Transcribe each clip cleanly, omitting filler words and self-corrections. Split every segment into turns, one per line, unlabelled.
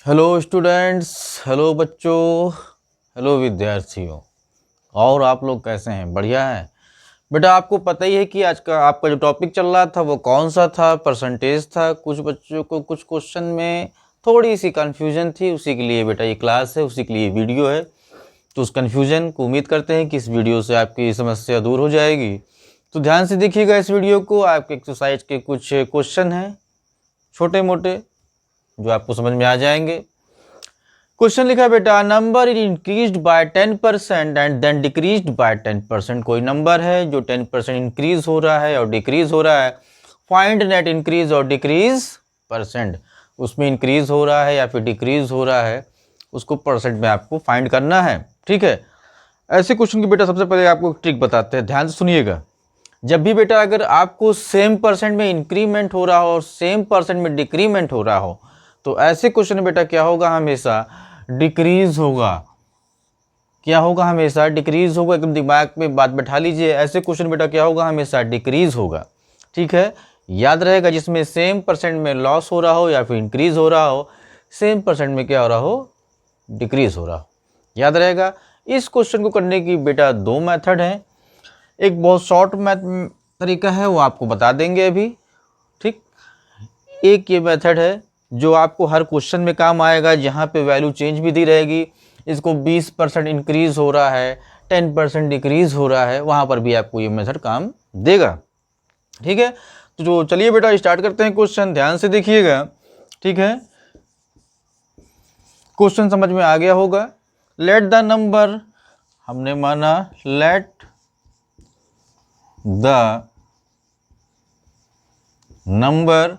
Hello students, hello बच्चों, hello विद्यार्थियों। और आप लोग कैसे हैं? बढ़िया है बेटा। आपको पता ही है कि आज का आपका जो टॉपिक चल रहा था वो कौन सा था? परसेंटेज था। कुछ बच्चों को कुछ क्वेश्चन में थोड़ी सी कन्फ्यूजन थी, उसी के लिए बेटा ये क्लास है, उसी के लिए वीडियो है। तो उस कन्फ्यूजन को उम्मीद करते हैं कि इस वीडियो से आपकी समस्या दूर हो जाएगी। तो ध्यान से देखिएगा इस वीडियो को। आपके एक्सरसाइज के कुछ क्वेश्चन हैं छोटे मोटे जो आपको समझ में आ जाएंगे। क्वेश्चन लिखा है बेटा, number is increased by 10% and then decreased by 10%। कोई नंबर है जो 10% इंक्रीज हो रहा है और डिक्रीज हो रहा है। फाइंड नेट इंक्रीज और डिक्रीज परसेंट। उसमें इंक्रीज हो रहा है या फिर डिक्रीज हो रहा है, उसको परसेंट में आपको फाइंड करना है। ठीक है। ऐसे क्वेश्चन की बेटा सबसे पहले आपको ट्रिक बताते हैं, ध्यान से सुनिएगा। जब भी बेटा अगर आपको सेम परसेंट में इंक्रीमेंट हो रहा हो और सेम परसेंट में डिक्रीमेंट हो रहा हो, तो ऐसे क्वेश्चन में बेटा क्या होगा? हमेशा डिक्रीज होगा। क्या होगा? हमेशा डिक्रीज होगा। एकदम दिमाग में बात बैठा लीजिए। ऐसे क्वेश्चन बेटा क्या होगा? हमेशा डिक्रीज होगा। ठीक है, याद रहेगा। जिसमें सेम परसेंट में लॉस हो रहा हो या फिर इंक्रीज हो रहा हो, सेम परसेंट में क्या हो रहा हो? डिक्रीज हो रहा हो। याद रहेगा। इस क्वेश्चन को करने की बेटा दो मेथड हैं। एक बहुत शॉर्ट तरीका है, वो आपको बता देंगे अभी। ठीक। एक ये मेथड है जो आपको हर क्वेश्चन में काम आएगा, जहाँ पे वैल्यू चेंज भी दी रहेगी। इसको 20% इंक्रीज हो रहा है, 10% डिक्रीज हो रहा है, वहाँ पर भी आपको ये मेथड काम देगा। ठीक है। तो जो चलिए बेटा स्टार्ट करते हैं क्वेश्चन, ध्यान से देखिएगा। ठीक है, क्वेश्चन समझ में आ गया होगा। लेट द नंबर, हमने माना लेट द नंबर,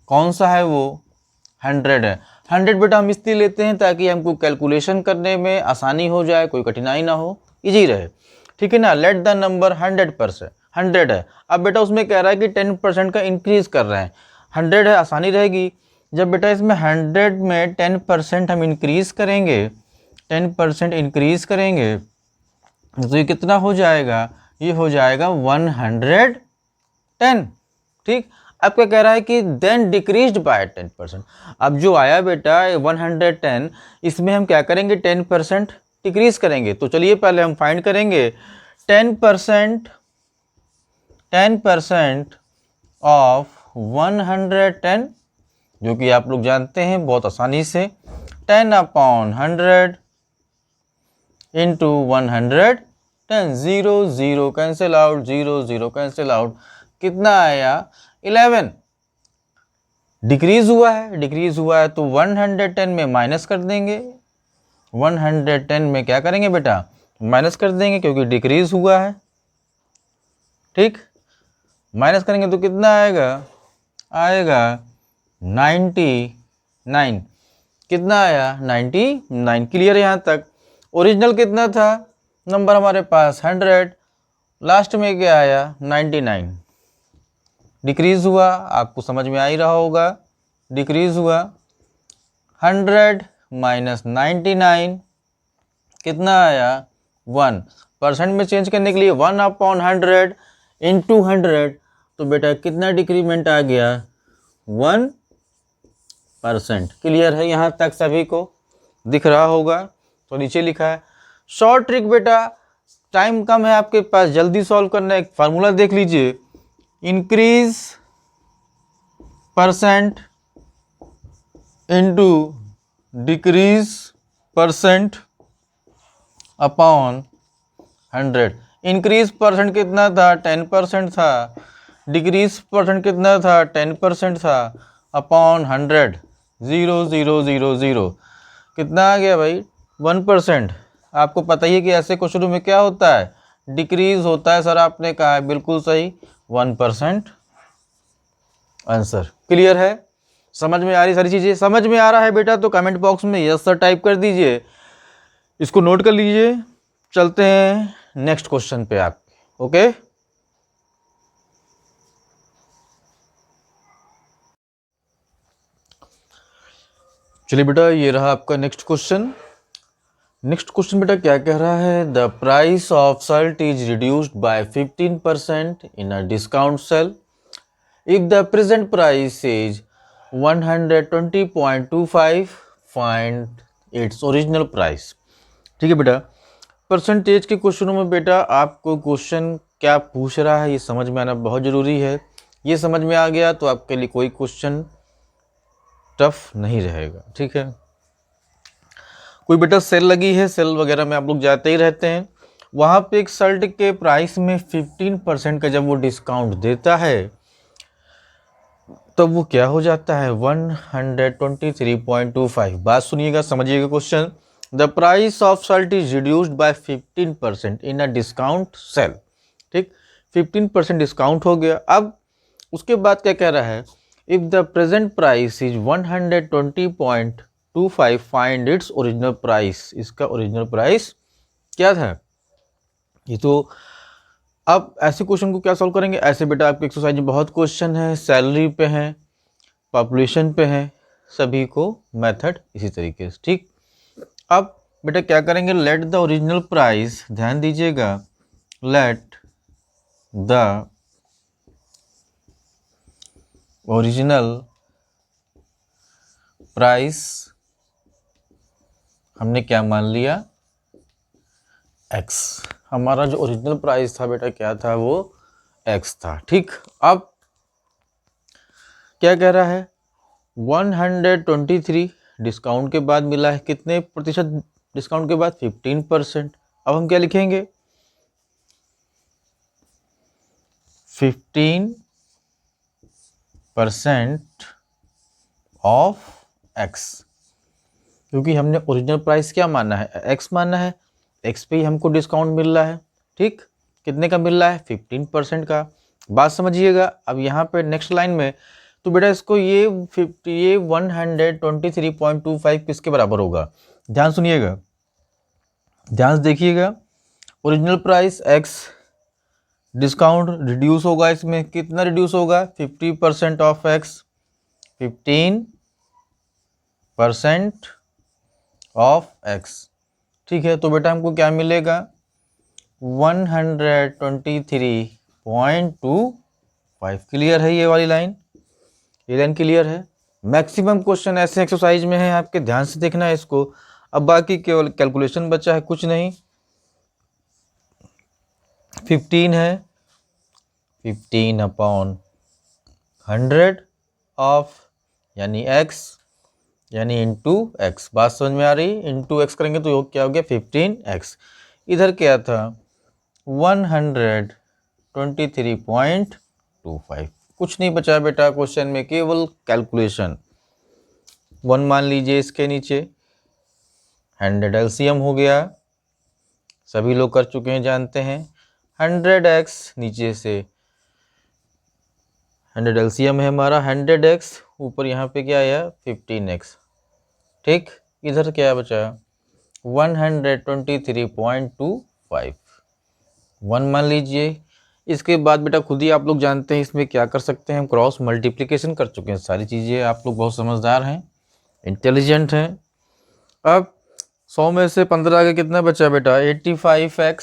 कौन सा है वो? 100 है। 100 बेटा हम इसलिए लेते हैं ताकि हमको कैलकुलेशन करने में आसानी हो जाए, कोई कठिनाई ना हो, इजी रहे। ठीक है ना। लेट द नंबर 100%, 100 है। अब बेटा उसमें कह रहा है कि 10% का इंक्रीज कर रहे हैं। 100 है, आसानी रहेगी। जब बेटा इसमें 100 में 10% हम इंक्रीज करेंगे, 10% इंक्रीज करेंगे, तो ये कितना हो जाएगा? ये हो जाएगा 110। ठीक। अब क्या कह रहा है कि देन डिक्रीज्ड बाय 10%। अब जो आया बेटा 110, इसमें हम क्या करेंगे? 10% डिक्रीज करेंगे। तो चलिए पहले हम फाइंड करेंगे 10%, 10% ऑफ 110, जो कि आप लोग जानते हैं बहुत आसानी से। 10/100 into 110। 0 0 cancel out, 0 0 cancel out. कितना आया? 11। डिक्रीज हुआ है, डिक्रीज हुआ है तो 110 में माइनस कर देंगे। 110 में क्या करेंगे बेटा? माइनस कर देंगे, क्योंकि डिक्रीज हुआ है। ठीक। माइनस करेंगे तो कितना आएगा? आएगा 99। कितना आया? 99। क्लियर है यहाँ तक? ओरिजिनल कितना था नंबर हमारे पास? 100। लास्ट में क्या आया? 99। डिक्रीज हुआ, आपको समझ में आ ही रहा होगा। डिक्रीज हुआ। 100 माइनस 99 कितना आया? 1। परसेंट में चेंज करने के लिए 1/100 इंटू 100, तो बेटा कितना डिक्रीमेंट आ गया? 1%। क्लियर है यहाँ तक? सभी को दिख रहा होगा। तो नीचे लिखा है शॉर्ट ट्रिक बेटा, टाइम कम है आपके पास, जल्दी सॉल्व करना है। एक फार्मूला देख लीजिए, increase percent into decrease percent upon 100। Increase percent कितना था? 10% था। डिक्रीज परसेंट कितना था? 10% था। अपॉन 100, 0 0 0 0। कितना आ गया भाई? 1%। आपको पता ही है कि ऐसे क्वेश्चनों में क्या होता है? डिक्रीज होता है। सर आपने कहा है, बिल्कुल सही, 1% आंसर। क्लियर है? समझ में आ रही सारी चीजें? समझ में आ रहा है बेटा तो कमेंट बॉक्स में यस सर टाइप कर दीजिए। इसको नोट कर लीजिए। चलते हैं नेक्स्ट क्वेश्चन पे आप। ओके, चलिए बेटा ये रहा आपका नेक्स्ट क्वेश्चन। नेक्स्ट क्वेश्चन बेटा क्या कह रहा है? The price of Salt is reduced by 15% in a discount sale if the present price is 120.25 find its original price. ठीक है बेटा, परसेंटेज के क्वेश्चनों में बेटा आपको क्वेश्चन क्या पूछ रहा है ये समझ में आना बहुत ज़रूरी है। ये समझ में आ गया तो आपके लिए कोई क्वेश्चन टफ नहीं रहेगा। ठीक है, कोई बेटा सेल लगी है, सेल वगैरह में आप लोग जाते ही रहते हैं, वहाँ पे एक शर्ट के प्राइस में 15% का जब वो डिस्काउंट देता है तब वो क्या हो जाता है 123.25। बात सुनिएगा, समझिएगा question. The price of shirt is reduced by 15% in a discount sale. ठीक, 15% डिस्काउंट हो गया। अब उसके बाद क्या कह रहा है, if the present price is 120.25 find its original price. इसका ओरिजिनल प्राइस क्या था ये तो। अब ऐसे क्वेश्चन को क्या सॉल्व करेंगे, ऐसे बेटा आपके एक्सरसाइज में बहुत क्वेश्चन है, सैलरी पे हैं, पॉपुलेशन पे हैं, सभी को मेथड इसी तरीके से। ठीक, अब बेटा क्या करेंगे, लेट द ओरिजिनल प्राइस, ध्यान दीजिएगा, लेट द ओरिजिनल प्राइस हमने क्या मान लिया, x। हमारा जो ओरिजिनल प्राइस था बेटा क्या था, वो x था। ठीक, अब क्या कह रहा है, 123 डिस्काउंट के बाद मिला है, कितने प्रतिशत डिस्काउंट के बाद, 15%। अब हम क्या लिखेंगे, 15% ऑफ x, क्योंकि हमने ओरिजिनल प्राइस क्या माना है, x माना है, x पे ही हमको डिस्काउंट मिल रहा है। ठीक, कितने का मिल रहा है, 15% का। बात समझिएगा। अब यहाँ पे नेक्स्ट लाइन में तो बेटा इसको ये 123.25 किसके बराबर होगा, ध्यान सुनिएगा, ध्यान से देखिएगा। Original price x, discount reduce होगा, इसमें कितना रिड्यूस होगा, 50% ऑफ x, 15% ऑफ x। ठीक है, तो बेटा हमको क्या मिलेगा, 123.25। क्लियर है ये वाली लाइन, ये लाइन क्लियर है। मैक्सिमम क्वेश्चन ऐसे एक्सरसाइज में है, आपके ध्यान से देखना है इसको। अब बाकी केवल कैलकुलेशन बचा है, कुछ नहीं। 15 है, 15/100 ऑफ, यानी x, यानी इंटू एक्स। बात समझ में आ रही, इंटू एक्स करेंगे तो क्या हो गया, 15x। इधर क्या था, 123.25। कुछ नहीं बचा बेटा क्वेश्चन में, केवल कैलकुलेशन। 1 मान लीजिए, इसके नीचे 100 एलसीएम हो गया, सभी लोग कर चुके हैं, जानते हैं। 100x नीचे से 100 एलसीएम है हमारा, 100x ऊपर यहाँ पे क्या आया, 15x। ठीक, इधर क्या बचा, 123.25। 1 मान लीजिए। इसके बाद बेटा खुद ही आप लोग जानते हैं इसमें क्या कर सकते हैं, हम क्रॉस मल्टीप्लिकेशन कर चुके हैं, सारी चीज़ें आप लोग बहुत समझदार हैं, इंटेलिजेंट हैं। अब 100 में से 15 आगे कितना बचा बेटा, 85x,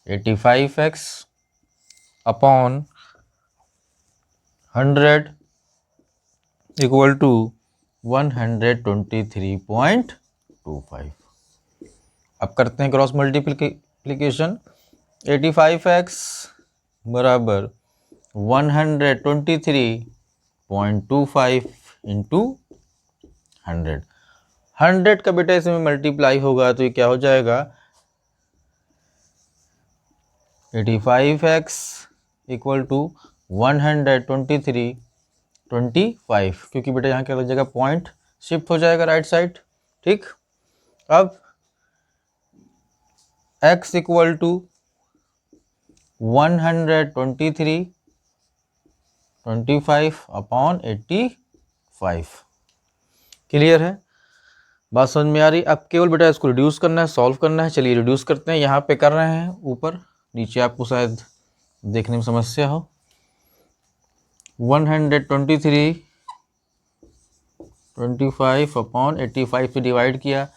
85x upon 100 equal to 123.25। अब करते हैं क्रॉस मल्टीप्लिकेशन। 85x बराबर 123.25 इंटू 100। 100 का बेटा इसमें मल्टीप्लाई होगा तो ये क्या हो जाएगा, 85x इक्वल टू 123.25, क्योंकि बेटा यहाँ क्या लग जाएगा, पॉइंट शिफ्ट हो जाएगा राइट साइड। ठीक, अब x equal to 123.25 upon 85। Clear है, बात समझ में आ रही। अब केवल बेटा इसको रिड्यूस करना है, सॉल्व करना है। चलिए रिड्यूस करते हैं, यहाँ पे कर रहे हैं, ऊपर नीचे आपको शायद देखने में समस्या हो। 123.25 अपॉन 85 से डिवाइड किया।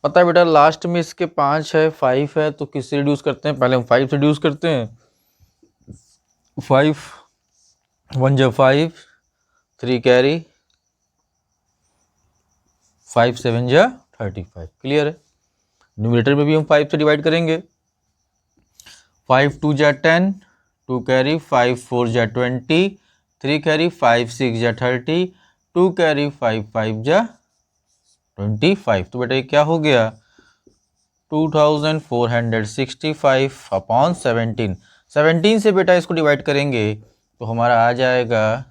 पता है बेटा लास्ट में इसके 5 है, 5 है, तो किससे रिड्यूस करते हैं, पहले हम 5 से रिड्यूस करते हैं। 5 1 जब 5, 3 कैरी 5 7 जा 35। क्लियर है। न्यूमरेटर में भी हम 5 से डिवाइड करेंगे। 5 2 जा 10, 2 कैरी 5 4 जा 20, 3 कैरी 5 6 जा 30, 2 कैरी 5 5 जा 25। तो बेटा ये क्या हो गया 2465 अपॉन 17। 17 से बेटा इसको डिवाइड करेंगे तो हमारा आ जाएगा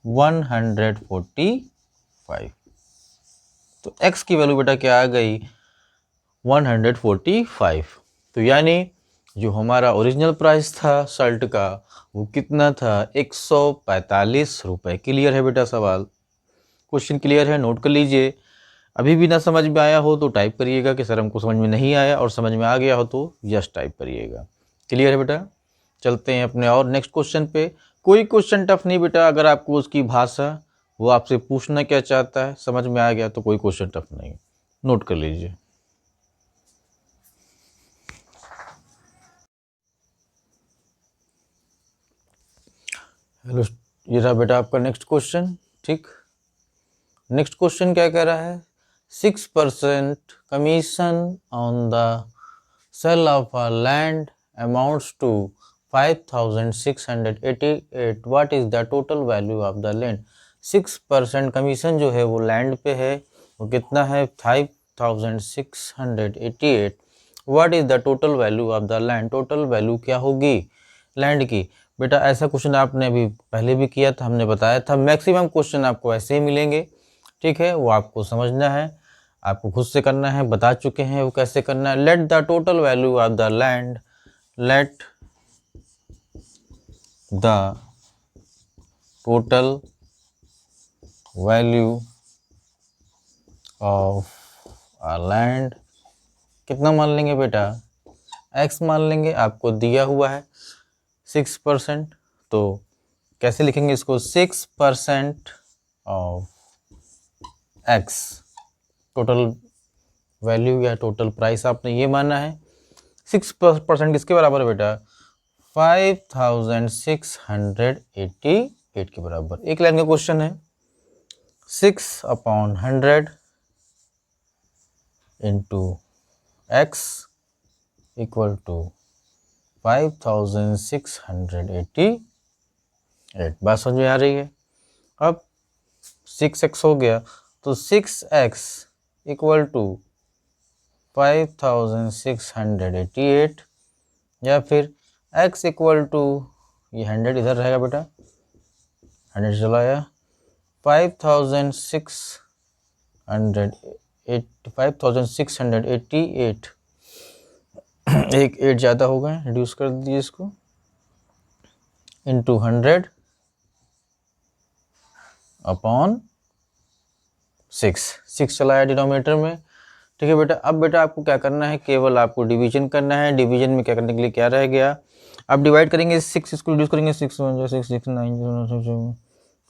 145। तो x की वैल्यू बेटा क्या आ गई 145। तो यानी जो हमारा ओरिजिनल प्राइस था शर्ट का वो कितना था 145 रुपये। क्लियर है बेटा सवाल? क्वेश्चन क्लियर है? नोट कर लीजिए। अभी भी ना समझ में आया हो तो टाइप करिएगा कि सर हमको समझ में नहीं आया, और समझ में आ गया हो तो यस टाइप करिएगा। क्लियर है बेटा? चलते हैं अपने और नेक्स्ट क्वेश्चन पे। कोई क्वेश्चन टफ नहीं बेटा, अगर आपको उसकी भाषा वो आपसे पूछना क्या चाहता है समझ में आ गया तो कोई क्वेश्चन टफ नहीं। नोट कर लीजिए। हेलो, ये रहा बेटा आपका नेक्स्ट क्वेश्चन। ठीक, नेक्स्ट क्वेश्चन क्या कह रहा है 6% commission on the sale of a land amounts to 5688। What is the total value of the land? 6% commission जो है वो लैंड पे है, वो कितना है 5688। What is the total value of the land? Total value क्या होगी लैंड की? बेटा ऐसा क्वेश्चन आपने अभी पहले भी किया था, हमने बताया था मैक्सिमम क्वेश्चन आपको ऐसे ही मिलेंगे। ठीक है, वो आपको समझना है, आपको खुद से करना है, बता चुके हैं वो कैसे करना है। Let the total value of the land, let the total value of a land, कितना मान लेंगे बेटा x मान लेंगे, आपको दिया हुआ है 6%। तो कैसे लिखेंगे इसको 6% ऑफ x, टोटल वैल्यू या टोटल प्राइस आपने ये माना है। 6% किसके बराबर है बेटा 5688 के बराबर। एक लाइन का क्वेश्चन है 6/100 इंटू x इक्वल टू 5688। बात समझ में आ रही है? अब 6x हो गया तो 6x इक्वल टू 5688, या फिर x इक्वल टू ये 100 इधर रहेगा बेटा, 100 चला आया 5688 एक 8 ज़्यादा हो गए, रिड्यूस कर दीजिए इसको, इंटू 100 अपॉन 6 चला आया डिनोमिनेटर में। ठीक है बेटा, अब बेटा आपको क्या करना है, केवल आपको डिवीजन करना है। डिवीजन में क्या करने के लिए क्या रह गया, अब डिवाइड करेंगे 6, इसको रिड्यूस करेंगे 6 1 6 6 9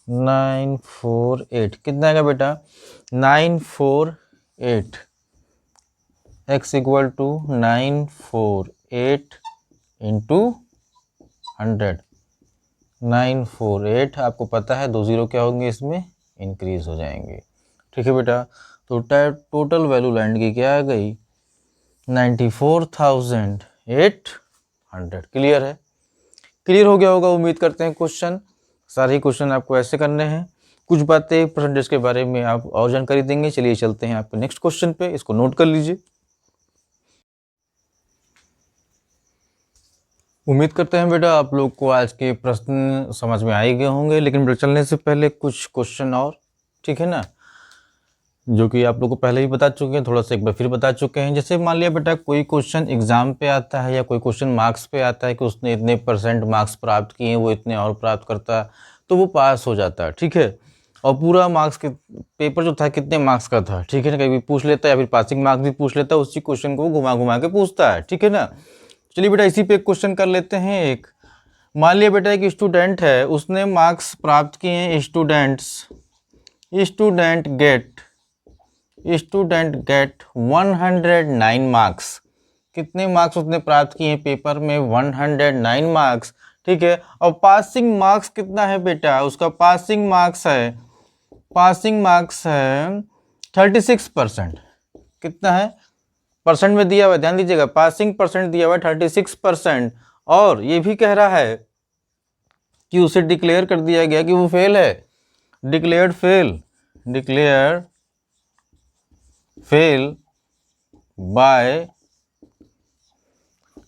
948, कितना आएगा बेटा 948। x equal to 948 into 100। 948 आपको पता है 2 0 क्या होंगे इसमें इंक्रीज हो जाएंगे। ठीक है बेटा, तो टोटल वैल्यू लैंड की क्या आ गई 94,800। क्लियर है? क्लियर हो गया होगा उम्मीद करते हैं। क्वेश्चन सारे क्वेश्चन आपको ऐसे करने हैं, कुछ बातें परसेंटेज के बारे में आप और जानकारी देंगे। चलिए चलते हैं आपके नेक्स्ट क्वेश्चन पे, इसको नोट कर लीजिए। उम्मीद करते हैं बेटा आप लोग को आज के प्रश्न समझ में आ ही गए होंगे, लेकिन बेटा चलने से पहले कुछ क्वेश्चन और, ठीक है ना, जो कि आप लोग को पहले ही बता चुके हैं, थोड़ा सा एक बार फिर बता चुके हैं। जैसे मान लिया बेटा कोई क्वेश्चन एग्जाम पे आता है या कोई क्वेश्चन मार्क्स पे आता है कि उसने इतने % मार्क्स प्राप्त किए हैं, वो इतने और प्राप्त करता है तो वो पास हो जाता है। ठीक है, और पूरा मार्क्स के पेपर जो था कितने मार्क्स का था, ठीक है ना, कभी पूछ लेता है या फिर पासिंग मार्क्स भी पूछ लेता है, उसी क्वेश्चन को घुमा घुमा के पूछता है। ठीक है ना, चलिए बेटा इसी पे एक क्वेश्चन कर लेते हैं। एक मान लिया बेटा एक स्टूडेंट है, उसने मार्क्स प्राप्त किए हैं, स्टूडेंट गेट 109 मार्क्स। कितने मार्क्स उसने प्राप्त किए हैं पेपर में 109 मार्क्स। ठीक है। और पासिंग मार्क्स कितना है बेटा, उसका पासिंग मार्क्स है 36%। कितना है, परसेंट में दिया हुआ है, ध्यान दीजिएगा, पासिंग परसेंट दिया हुआ है 36%। और ये भी कह रहा है कि उसे डिक्लेयर कर दिया गया कि वो फेल है, डिक्लेयर फेल बाय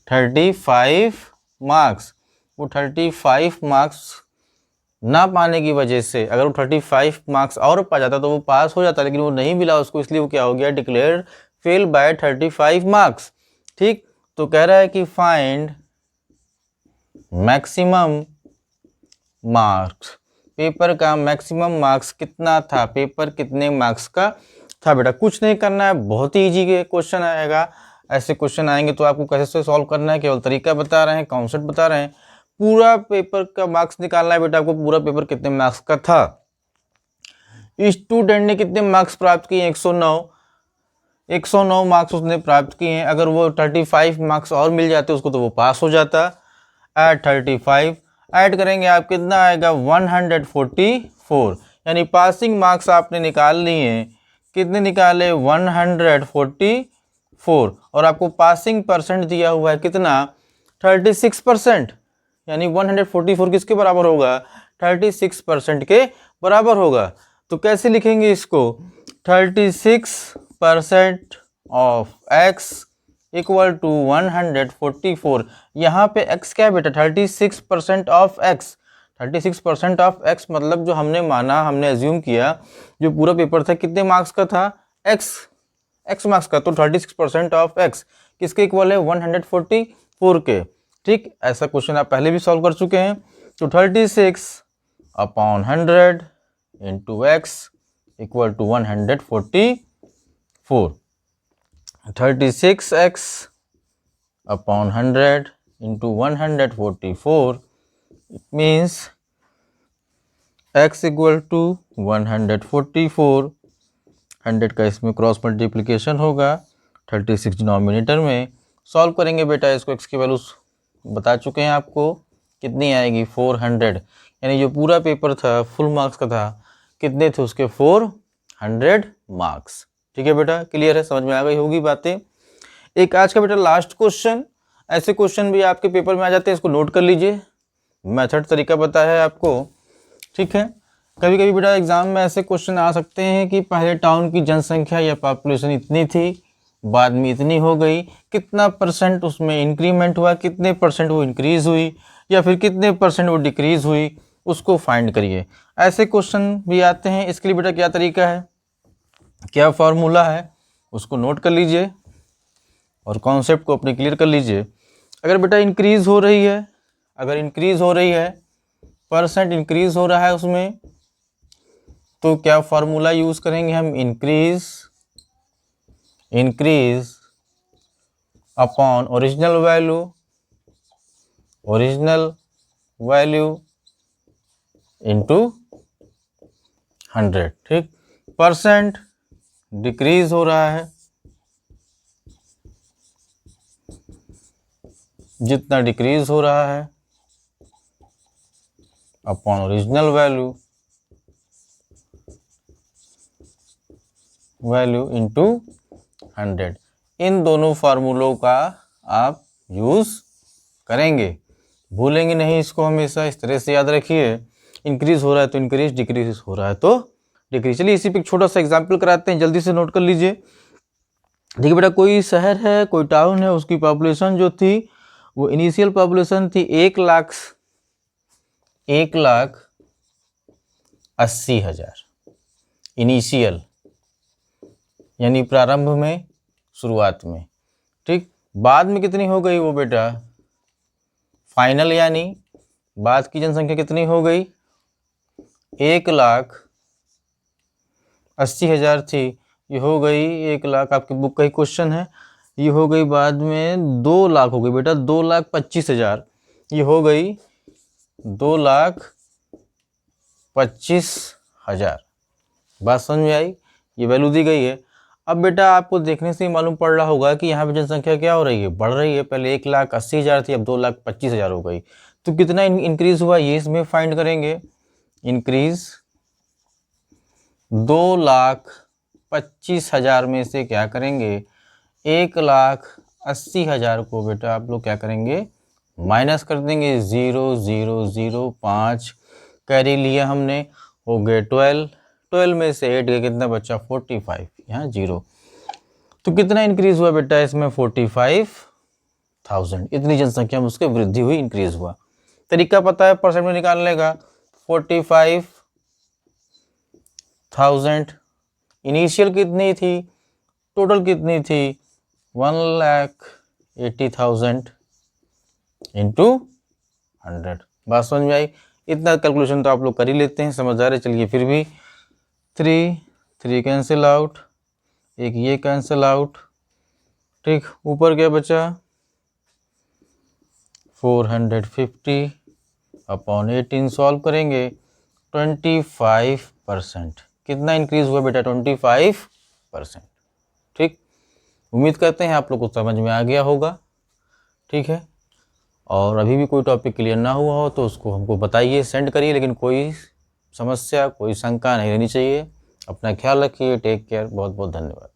35 मार्क्स। वो 35 मार्क्स ना पाने की वजह से, अगर वो 35 मार्क्स और पा जाता तो वो पास हो जाता, लेकिन वो नहीं मिला उसको, इसलिए वो क्या हो गया, डिक्लेयर फेल बाय 35 मार्क्स। ठीक, तो कह रहा है कि फाइंड मैक्सिमम मार्क्स, पेपर का मैक्सिमम मार्क्स कितना था, पेपर कितने मार्क्स का था। बेटा कुछ नहीं करना है, बहुत ही इजी क्वेश्चन आएगा। ऐसे क्वेश्चन आएंगे तो आपको कैसे सॉल्व करना है, केवल तरीका बता रहे हैं, कॉन्सेप्ट बता रहे हैं। पूरा पेपर का मार्क्स निकालना है बेटा आपको, पूरा पेपर कितने मार्क्स का था। स्टूडेंट ने कितने मार्क्स प्राप्त किए, 109 मार्क्स उसने प्राप्त किए हैं। अगर वो 35 मार्क्स और मिल जाते उसको तो वो पास हो जाता। ऐड 35 ऐड करेंगे आप कितना आएगा, 144, यानी पासिंग मार्क्स आपने निकाल लिए, कितने निकाले, 144। और आपको पासिंग परसेंट दिया हुआ है कितना, 36%, यानी 144 किसके बराबर होगा, 36% के बराबर होगा। तो कैसे लिखेंगे इसको, 36% ऑफ x इक्वल टू 144। यहाँ पे x क्या है बेटा, 36% ऑफ x। 36% ऑफ x मतलब जो हमने माना, हमने एज्यूम किया, जो पूरा पेपर था कितने मार्क्स का था, x मार्क्स का, तो 36% ऑफ x किसके इक्वल है, 144 के। ठीक, ऐसा क्वेश्चन आप पहले भी सॉल्व कर चुके हैं। तो 36/100 into x equal to 144। 36x/100 into 144, it means x equal to 144। 100 का इसमें क्रॉस मल्टीप्लिकेशन होगा, 36 डिनोमिनेटर में। सॉल्व करेंगे बेटा इसको, x की वैल्यूज बता चुके हैं आपको, कितनी आएगी 400, यानी जो पूरा पेपर था फुल मार्क्स का था, कितने थे उसके 400 मार्क्स। ठीक है बेटा, क्लियर है, समझ में आ गई होगी बातें। एक आज का बेटा लास्ट क्वेश्चन, ऐसे क्वेश्चन भी आपके पेपर में आ जाते हैं, इसको नोट कर लीजिए, मेथड तरीका बताया है आपको। ठीक है, कभी कभी बेटा एग्जाम में ऐसे क्वेश्चन आ सकते हैं कि पहले टाउन की जनसंख्या या पॉपुलेशन इतनी थी, बाद में इतनी हो गई, कितना परसेंट उसमें इंक्रीमेंट हुआ, कितने परसेंट वो इंक्रीज हुई, या फिर कितने परसेंट वो डिक्रीज हुई, उसको फाइंड करिए। ऐसे क्वेश्चन भी आते हैं। इसके लिए बेटा क्या तरीका है, क्या फॉर्मूला है, उसको नोट कर लीजिए और कॉन्सेप्ट को अपने क्लियर कर लीजिए। अगर बेटा इंक्रीज हो रही है, अगर इंक्रीज हो रही है, परसेंट इंक्रीज हो रहा है उसमें, तो क्या फॉर्मूला यूज करेंगे हम, increase upon original value into 100। ठीक, परसेंट डिक्रीज हो रहा है, जितना डिक्रीज हो रहा है, अपॉन ओरिजिनल वैल्यू इंटू 100। इन दोनों फार्मूलों का आप यूज करेंगे, भूलेंगे नहीं इसको, हमेशा इस तरह से याद रखिए। इंक्रीज हो रहा है तो इंक्रीज, डिक्रीज हो रहा है तो डिक्रीज। चलिए इसी पे एक छोटा सा एग्जाम्पल कराते हैं, जल्दी से नोट कर लीजिए। ठीक है बेटा, कोई शहर है, कोई टाउन है, उसकी पॉपुलेशन जो थी वो इनिशियल पॉपुलेशन थी 1,80,000 इनिशियल, यानी प्रारंभ में, शुरुआत में। ठीक, बाद में कितनी हो गई वो बेटा, फाइनल, यानी बाद की जनसंख्या कितनी हो गई, 1,80,000 थी, ये हो गई 1 लाख, आपकी बुक का ही क्वेश्चन है, ये हो गई बाद में 2 लाख हो गई बेटा, 2,25,000, ये हो गई 2,25,000। बात समझ में आई, ये वैल्यू दी गई है। अब बेटा आपको देखने से ही मालूम पड़ रहा होगा कि यहाँ पे जनसंख्या क्या हो रही है, बढ़ रही है। पहले 1,80,000 थी, अब 2,25,000 हो गई। तो कितना इंक्रीज हुआ ये इसमें फाइंड करेंगे। इंक्रीज 2,25,000 में से क्या करेंगे, 1,80,000 को बेटा आप लोग क्या करेंगे, माइनस कर देंगे। 0,005 कैरी लिया हमने, हो गए 12, 12 में से 8 गए, कितना बचा 45, यहाँ 0। तो कितना इंक्रीज हुआ बेटा इसमें, 45,000। इतनी जनसंख्या में उसके वृद्धि हुई, इंक्रीज हुआ। तरीका पता है परसेंट में निकालने का। 45,000 इनिशियल कितनी थी, टोटल कितनी थी, 1,80,000 इंटू 100। बात समझ में आई। इतना कैलकुलेशन तो आप लोग कर ही लेते हैं, समझदार है। चलिए फिर भी 3 कैंसिल आउट, एक ये कैंसिल आउट, ठीक। ऊपर क्या बचा, 450 अपॉन 18 सॉल्व करेंगे, 25%। कितना इंक्रीज हुआ बेटा, 25%, ठीक। उम्मीद करते हैं आप लोग को समझ में आ गया होगा, ठीक है। और अभी भी कोई टॉपिक क्लियर ना हुआ हो तो उसको हमको बताइए, सेंड करिए, लेकिन कोई समस्या कोई शंका नहीं रहनी चाहिए। अपना ख्याल रखिए, टेक केयर, बहुत बहुत धन्यवाद।